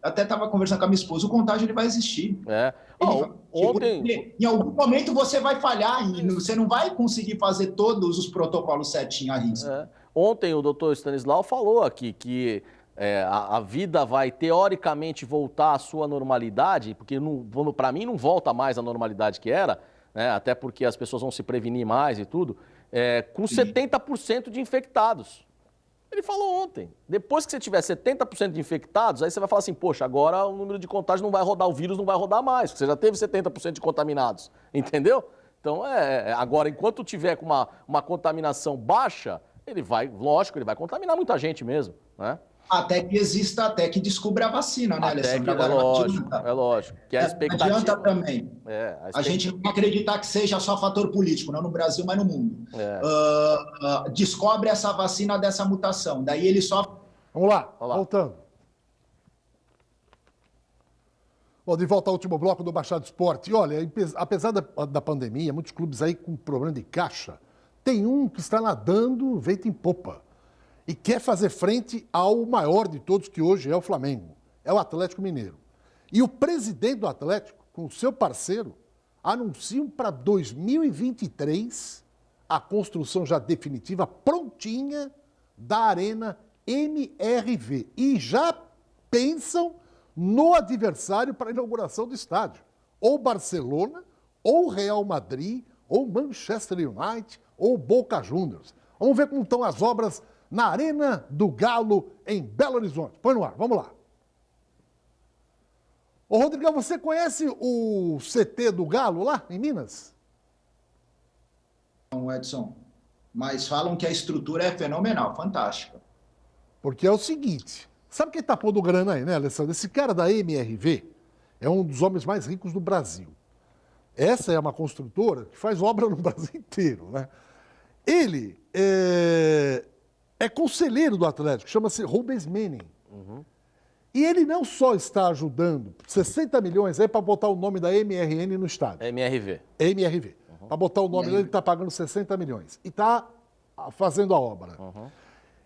até estava conversando com a minha esposa, o contágio ele vai existir. Ontem... Em algum momento você vai falhar e você não vai conseguir fazer todos os protocolos certinho à risca. Ontem o doutor Stanislau falou aqui que a vida vai teoricamente voltar à sua normalidade, porque para mim não volta mais à normalidade que era, né, até porque as pessoas vão se prevenir mais e tudo, com 70% de infectados. Ele falou ontem, depois que você tiver 70% de infectados, aí você vai falar assim, poxa, agora o número de contágios não vai rodar, o vírus não vai rodar mais, porque você já teve 70% de contaminados, entendeu? Então, agora, enquanto tiver com uma contaminação baixa, ele vai contaminar muita gente mesmo, né? Até que descubra a vacina, né, Alessandro? É lógico. Que a expectativa... Não adianta também. A gente não acreditar que seja só fator político, não no Brasil, mas no mundo. Descobre essa vacina dessa mutação, daí ele só... Vamos lá, voltando. Bom, de volta ao último bloco do Baixado Esporte. E olha, apesar da pandemia, muitos clubes aí com problema de caixa, tem um que está nadando vento em popa. E quer fazer frente ao maior de todos, que hoje é o Flamengo. É o Atlético Mineiro. E o presidente do Atlético, com o seu parceiro, anunciam para 2023 a construção já definitiva, prontinha, da Arena MRV. E já pensam no adversário para a inauguração do estádio. Ou Barcelona, ou Real Madrid, ou Manchester United, ou Boca Juniors. Vamos ver como estão as obras na Arena do Galo, em Belo Horizonte. Põe no ar, vamos lá. Ô, Rodrigão, você conhece o CT do Galo lá, em Minas? Não, Edson, mas falam que a estrutura é fenomenal, fantástica. Porque é o seguinte, sabe quem tá pondo grana aí, né, Alessandro? Esse cara da MRV é um dos homens mais ricos do Brasil. Essa é uma construtora que faz obra no Brasil inteiro, né? Ele é conselheiro do Atlético, chama-se Rubens Menem. E ele não só está ajudando 60 milhões aí para botar o nome da MRN no estádio. MRV. MRV. Para botar o nome dele, ele está pagando 60 milhões. E está fazendo a obra.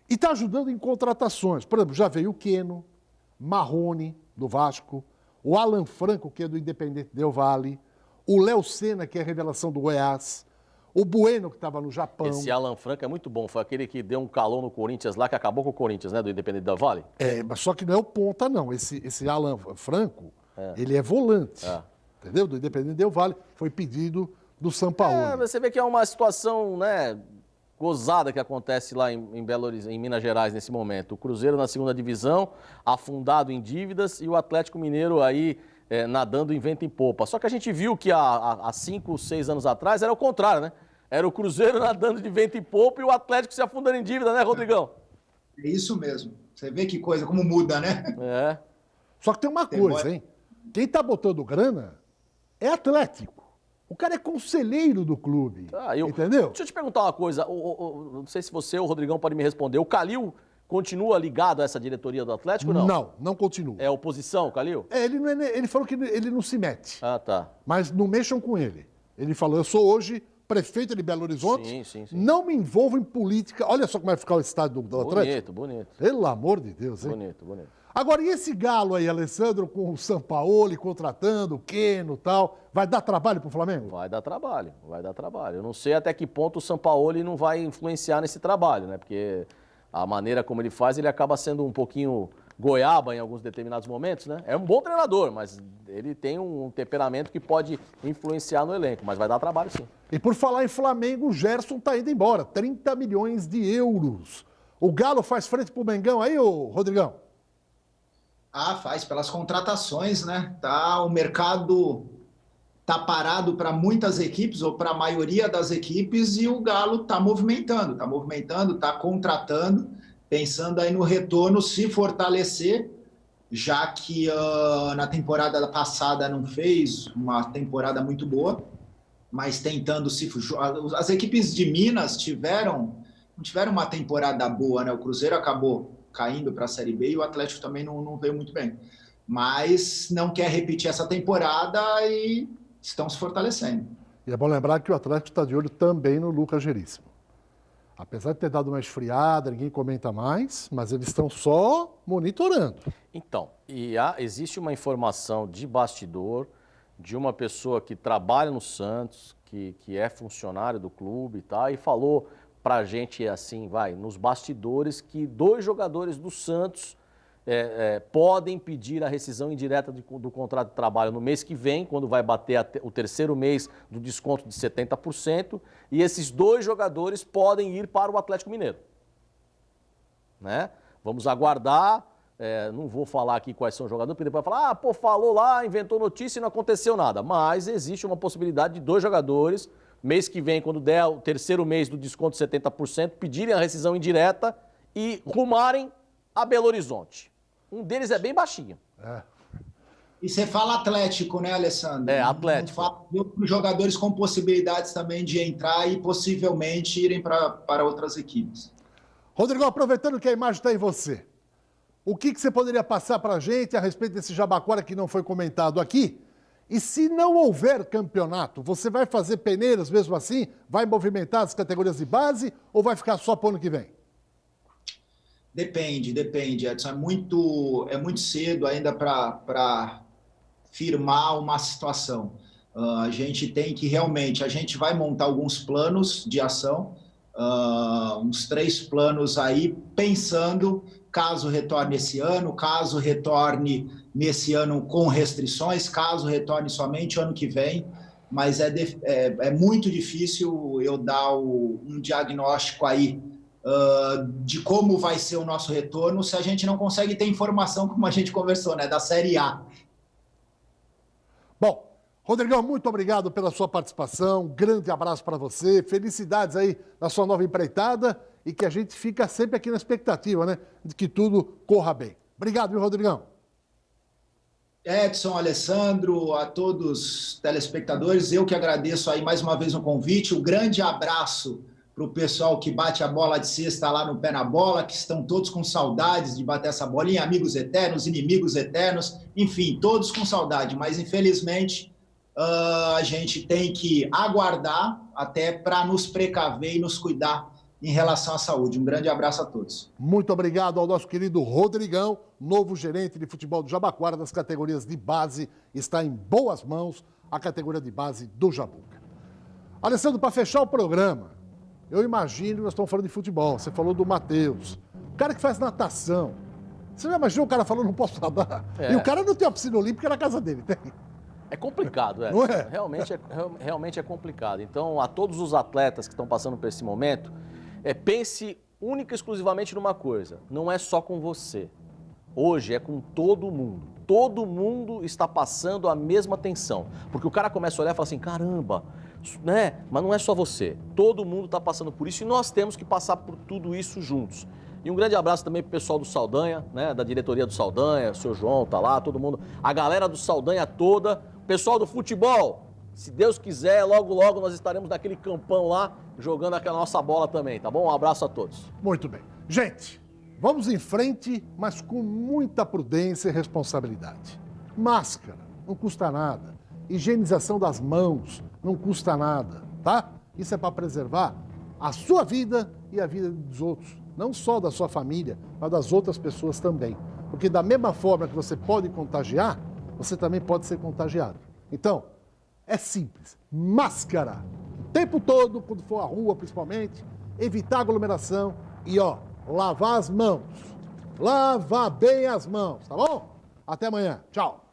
E está ajudando em contratações. Por exemplo, já veio o Keno, Marrone, do Vasco, o Alan Franco, que é do Independente Del Valle, o Léo Senna, que é a revelação do Goiás, o Bueno, que estava no Japão. Esse Alan Franco é muito bom. Foi aquele que deu um calor no Corinthians lá, que acabou com o Corinthians, né? Do Independente Del Valle. Mas só que não é o ponta, não. Esse Alan Franco, Ele é volante. Entendeu? Do Independente Del Valle, foi pedido do Sampaoli. Você vê que é uma situação, né, gozada que acontece lá em Minas Gerais nesse momento. O Cruzeiro na segunda divisão, afundado em dívidas, e o Atlético Mineiro aí nadando em vento em popa. Só que a gente viu que há 5, 6 anos atrás era o contrário, né? Era o Cruzeiro nadando de vento em popa e o Atlético se afundando em dívida, né, Rodrigão? É isso mesmo. Você vê que coisa, como muda, né? Só que tem uma coisa, hein? Quem tá botando grana é Atlético. O cara é conselheiro do clube, entendeu? Deixa eu te perguntar uma coisa, não sei se você ou o Rodrigão pode me responder. O Calil continua ligado a essa diretoria do Atlético ou não? Não continua. É oposição, Calil? Ele falou que ele não se mete. Tá. Mas não mexam com ele. Ele falou, eu sou hoje prefeito de Belo Horizonte, sim. não me envolvo em política. Olha só como vai ficar o estádio do Atlético. Bonito. Pelo amor de Deus, hein? Bonito. Agora, e esse galo aí, Alessandro, com o Sampaoli contratando, o Keno e tal, vai dar trabalho pro Flamengo? Vai dar trabalho. Eu não sei até que ponto o Sampaoli não vai influenciar nesse trabalho, né? Porque a maneira como ele faz, ele acaba sendo um pouquinho goiaba em alguns determinados momentos, né? É um bom treinador, mas ele tem um temperamento que pode influenciar no elenco, mas vai dar trabalho sim. E por falar em Flamengo, o Gerson tá indo embora, 30 milhões de euros. O Galo faz frente pro Mengão aí, ô Rodrigão? Faz pelas contratações, né? O mercado tá parado para muitas equipes, ou para a maioria das equipes, e o Galo tá movimentando, tá contratando, pensando aí no retorno, se fortalecer, já que na temporada passada não fez uma temporada muito boa, mas tentando as equipes de Minas não tiveram uma temporada boa, né? O Cruzeiro acabou caindo para a Série B e o Atlético também não veio muito bem. Mas não quer repetir essa temporada e estão se fortalecendo. E é bom lembrar que o Atlético está de olho também no Lucas Veríssimo. Apesar de ter dado uma esfriada, ninguém comenta mais, mas eles estão só monitorando. Então, existe uma informação de bastidor de uma pessoa que trabalha no Santos, que é funcionário do clube, tá? E falou pra gente assim, nos bastidores, que 2 jogadores do Santos podem pedir a rescisão indireta do contrato de trabalho no mês que vem, quando vai bater o 3º mês do desconto de 70%, e esses 2 jogadores podem ir para o Atlético Mineiro. Né? Vamos aguardar, não vou falar aqui quais são os jogadores, porque depois vai falar, falou lá, inventou notícia e não aconteceu nada. Mas existe uma possibilidade de 2 jogadores, mês que vem, quando der o 3º mês do desconto de 70%, pedirem a rescisão indireta e rumarem a Belo Horizonte. Um deles é bem baixinho. E você fala Atlético, né, Alessandro? Atlético. Não fala de outros jogadores com possibilidades também de entrar e possivelmente irem para outras equipes. Rodrigo, aproveitando que a imagem está em você, o que você poderia passar para a gente a respeito desse Jabaquara que não foi comentado aqui? E se não houver campeonato, você vai fazer peneiras mesmo assim? Vai movimentar as categorias de base ou vai ficar só para o ano que vem? Depende, Edson. É muito cedo ainda para firmar uma situação. A gente tem que realmente, a gente vai montar alguns planos de ação, uns 3 planos aí, pensando caso retorne esse ano, caso retorne nesse ano com restrições, caso retorne somente ano que vem, mas é muito difícil eu dar um diagnóstico aí de como vai ser o nosso retorno se a gente não consegue ter informação, como a gente conversou, né, da Série A. Bom, Rodrigão, muito obrigado pela sua participação, grande abraço para você, felicidades aí na sua nova empreitada e que a gente fica sempre aqui na expectativa, né, de que tudo corra bem. Obrigado, viu, Rodrigão? Edson, Alessandro, a todos os telespectadores, eu que agradeço aí mais uma vez o convite, um grande abraço para o pessoal que bate a bola de cesta lá no Pé na Bola, que estão todos com saudades de bater essa bolinha, amigos eternos, inimigos eternos, enfim, todos com saudade, mas infelizmente a gente tem que aguardar até para nos precaver e nos cuidar em relação à saúde. Um grande abraço a todos. Muito obrigado ao nosso querido Rodrigão, novo gerente de futebol do Jabaquara das categorias de base, está em boas mãos a categoria de base do Jabuca. Alessandro, para fechar o programa, eu imagino, nós estamos falando de futebol, você falou do Matheus, o cara que faz natação, Você já imaginou o cara falando, não posso nadar? É. E o cara não tem uma piscina olímpica na casa dele, tem? É complicado, Não é? Realmente é complicado. Então, a todos os atletas que estão passando por esse momento, pense única e exclusivamente numa coisa, não é só com você. Hoje é com todo mundo. Todo mundo está passando a mesma tensão. Porque o cara começa a olhar e fala assim, caramba, né? Mas não é só você. Todo mundo está passando por isso e nós temos que passar por tudo isso juntos. E um grande abraço também pro pessoal do Saldanha, né? Da diretoria do Saldanha, o seu João tá lá, todo mundo. A galera do Saldanha toda, o pessoal do futebol. Se Deus quiser, logo, logo nós estaremos naquele campão lá, jogando aquela nossa bola também, tá bom? Um abraço a todos. Muito bem. Gente, vamos em frente, mas com muita prudência e responsabilidade. Máscara, não custa nada. Higienização das mãos, não custa nada, tá? Isso é para preservar a sua vida e a vida dos outros. Não só da sua família, mas das outras pessoas também. Porque da mesma forma que você pode contagiar, você também pode ser contagiado. Então, é simples. Máscara. O tempo todo, quando for à rua principalmente, evitar aglomeração e, lavar as mãos. Lavar bem as mãos, tá bom? Até amanhã. Tchau.